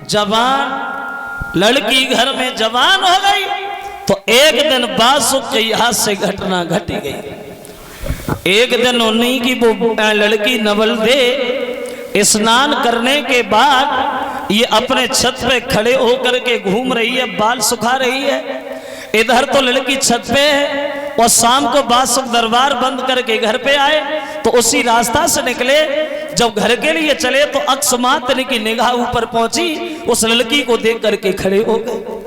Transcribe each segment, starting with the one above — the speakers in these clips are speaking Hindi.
जवान लड़की घर में जवान हो गई तो एक दिन बासुक के यहाँ से घटना घटी गई। एक दिन उन्हीं की वो लड़की नवल दे स्नान करने के बाद ये अपने छत पे खड़े होकर के घूम रही है, बाल सुखा रही है। इधर तो लड़की छत पे है और शाम को बासुक दरबार बंद करके घर पे आए तो उसी रास्ता से निकले। जब घर के लिए चले तो अकस्मात की निगाह ऊपर पहुंची, उस लड़की को देख करके खड़े हो गए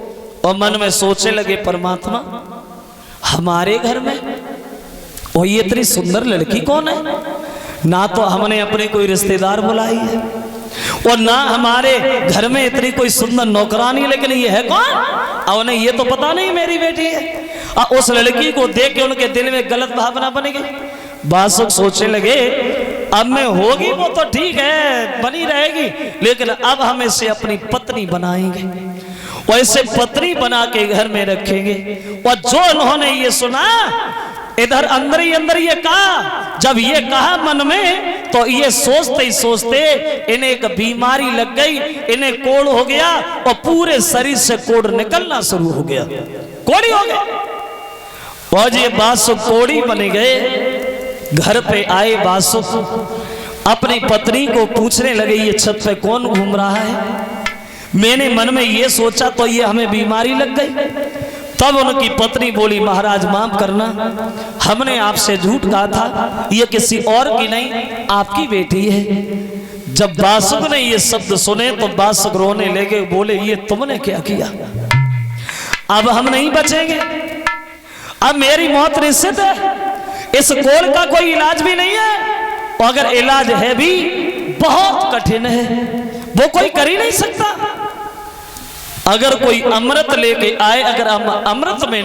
और मन में सोचने लगे, परमात्मा हमारे घर में और ये इतनी सुंदर लड़की कौन है? ना तो हमने अपने कोई रिश्तेदार बुलाई है और ना हमारे घर में इतनी कोई सुंदर नौकरानी, लेकिन ये है कौन? और उन्हें ये तो पता नहीं मेरी बेटी है। और उस लड़की को देख के उनके दिल में गलत भावना बन गई। बासुक सोचने लगे, अब मैं होगी वो तो ठीक है, बनी रहेगी, लेकिन अब हम इसे अपनी पत्नी बनाएंगे और इसे पत्नी बना के घर में रखेंगे। और जो उन्होंने ये सुना, इधर अंदर ही ये कहा। जब ये कहा मन में तो ये सोचते ही सोचते इन्हें एक बीमारी लग गई, इन्हें कोढ़ हो गया और पूरे शरीर से कोढ़ निकलना शुरू हो गया, कोढ़ी हो गए। और ये बासुक कोढ़ी बन गए। घर पे आए बासुक अपनी पत्नी को पूछने लगे, ये छत पे कौन घूम रहा है? मैंने मन में ये सोचा तो ये हमें बीमारी लग गई। तब उनकी पत्नी बोली, महाराज माफ करना, हमने आपसे झूठ कहा था, ये किसी और की नहीं आपकी बेटी है। जब बासुक ने ये शब्द सुने तो बासुक रोने लगे, बोले ये तुमने क्या किया? अब हम नहीं बचेंगे, अब मेरी मौत निश्चित है। इस कोढ़ का कोई इलाज भी नहीं है और अगर इलाज है भी बहुत कठिन है, वो कोई कर ही नहीं सकता। अगर कोई अमृत लेके आए, अगर अमृत में